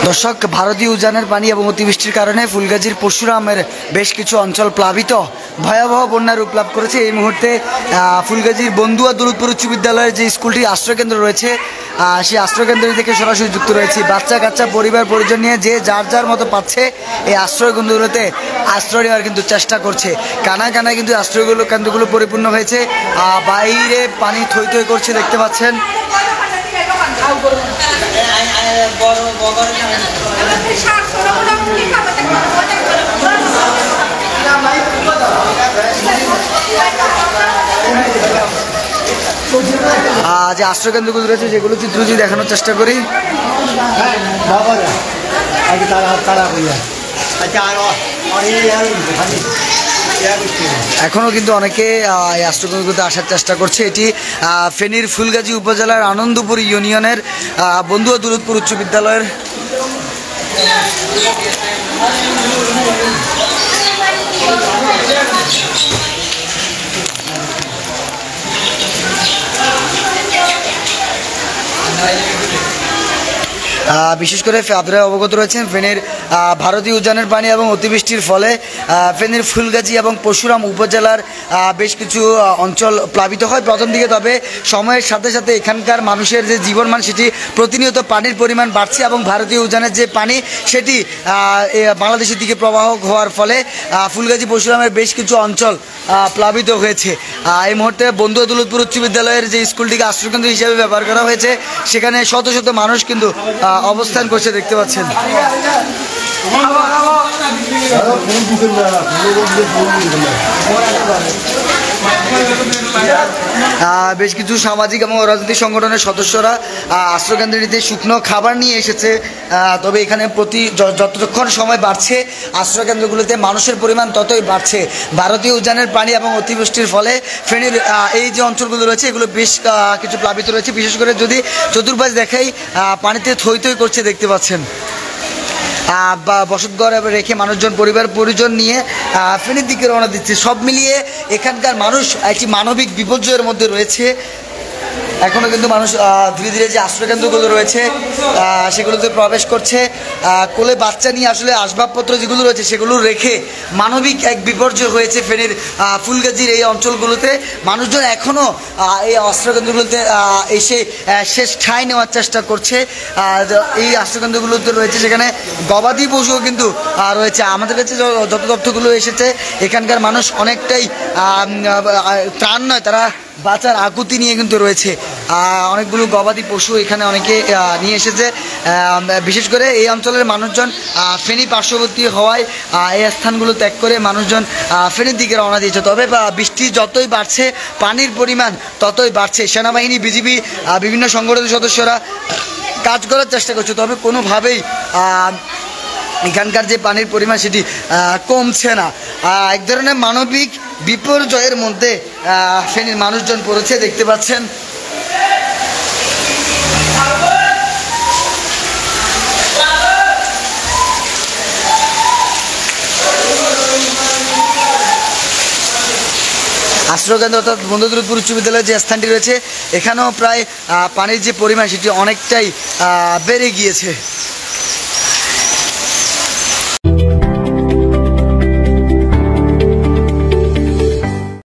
দর্শক, ভারতীয় উজানের পানি এবং অতিবৃষ্টির কারণে ফুলগাজীর পরশুরামের বেশ কিছু অঞ্চল প্লাবিত, ভয়াবহ বন্যার রূপ লাভ করেছে। এই মুহূর্তে ফুলগাজীর বন্ধুয়া দৌলতপুর উচ্চ বিদ্যালয়ের যে স্কুলটি আশ্রয়কেন্দ্র রয়েছে, সেই আশ্রয়কেন্দ্র থেকে সরাসরি যুক্ত রয়েছে। বাচ্চা কাচ্চা পরিবার পরিজন নিয়ে যে যার যার মতো পাচ্ছে এই আশ্রয়কেন্দ্রগুলোতে আশ্রয় নেওয়ার কিন্তু চেষ্টা করছে। কানায় কানায় কিন্তু কেন্দ্রগুলো পরিপূর্ণ হয়েছে। বাইরে পানি থই থই করছে, দেখতে পাচ্ছেন। যে আশ্রয়কেন্দ্রগুলো রয়েছে সেগুলো চিত্র যদি দেখানোর চেষ্টা করি। এখনও কিন্তু অনেকে এই আশ্রয়কেন্দ্রগুলোতে আসার চেষ্টা করছে। এটি ফেনীর ফুলগাজী উপজেলার আনন্দপুর ইউনিয়নের বন্ধুয়া দৌলতপুর উচ্চ বিদ্যালয়ের বিশেষ করে আপনারা অবগত রয়েছেন ফেনীর ভারতীয় উজানের পানি এবং অতিবৃষ্টির ফলে ফেনীর ফুলগাজী এবং পরশুরাম উপজেলার বেশ কিছু অঞ্চল প্লাবিত হয় প্রথম দিকে। তবে সময়ের সাথে সাথে এখানকার মানুষের যে জীবনমান সেটি প্রতিনিয়ত পানির পরিমাণ বাড়ছে এবং ভারতীয় উজানের যে পানি সেটি বাংলাদেশের দিকে প্রবাহ হওয়ার ফলে ফুলগাজী পরশুরামের বেশ কিছু অঞ্চল প্লাবিত হয়েছে। এই মুহূর্তে বন্ধুয়া দৌলতপুর উচ্চ বিদ্যালয়ের যে স্কুলটিকে আশ্রয়কেন্দ্র হিসেবে ব্যবহার করা হয়েছে, সেখানে শত শত মানুষ কিন্তু অবস্থান করছে, দেখতে পাচ্ছেন। বেশ কিছু সামাজিক এবং রাজনৈতিক সংগঠনের সদস্যরা আশ্রয়কেন্দ্রটিতে শুকনো খাবার নিয়ে এসেছে। তবে এখানে যতক্ষণ সময় বাড়ছে আশ্রয়কেন্দ্রগুলোতে মানুষের পরিমাণ ততই বাড়ছে। ভারতীয় উজানের পানি এবং অতিবৃষ্টির ফলে ফেনীর এই যে অঞ্চলগুলো রয়েছে এগুলো বেশ কিছু প্লাবিত রয়েছে। বিশেষ করে যদি চতুর্পাশ দেখাই, পানিতে থই থই করছে, দেখতে পাচ্ছেন। বসতঘর রেখে মানুষজন পরিবার পরিজন নিয়ে ফেনীর দিকে রওনা দিচ্ছে। সব মিলিয়ে এখানকার মানুষ একটি মানবিক বিপর্যয়ের মধ্যে রয়েছে। এখনও কিন্তু মানুষ ধীরে ধীরে যে আশ্রয়কেন্দ্রগুলো রয়েছে সেগুলোতে প্রবেশ করছে। কোলে বাচ্চা নিয়ে আসলে আসবাবপত্র যেগুলো রয়েছে সেগুলো রেখে মানবিক এক বিপর্যয় হয়েছে ফেনীর ফুলগাজীর এই অঞ্চলগুলোতে। মানুষজন এখনও এই আশ্রয়কেন্দ্রগুলোতে এসে শেষ ঠাঁই নেওয়ার চেষ্টা করছে। এই আশ্রয়কেন্দ্রগুলোতে রয়েছে সেখানে গবাদি পশুও কিন্তু রয়েছে। আমাদের কাছে যত তথ্যগুলো এসেছে, এখানকার মানুষ অনেকটাই ত্রাণ নয়, তারা বাঁচার আকুতি নিয়ে কিন্তু রয়েছে। অনেকগুলো গবাদি পশু এখানে অনেকে নিয়ে এসেছে। বিশেষ করে এই অঞ্চলের মানুষজন ফেনী পার্শ্ববর্তী হওয়ায় এই স্থানগুলো ত্যাগ করে মানুষজন ফেনীর দিকে রওনা দিয়েছে। তবে বৃষ্টি যতই বাড়ছে পানির পরিমাণ ততই বাড়ছে। সেনাবাহিনী, বিজিবি, বিভিন্ন সংগঠনের সদস্যরা কাজ করার চেষ্টা করছে, তবে কোনোভাবেই এখানকার যে পানির পরিমাণ সেটি কমছে না। এক ধরনের মানবিক বিপর্যয়ের মধ্যে ফেনীর মানুষজন পড়েছে, দেখতে পাচ্ছেন। আশ্রয়কেন্দ্র অর্থাৎ বন্ধুয়া দৌলতপুর উচ্চ বিদ্যালয়ের যে স্থানটি রয়েছে এখানেও প্রায় পানির যে পরিমাণ সেটি অনেকটাই বেড়ে গিয়েছে।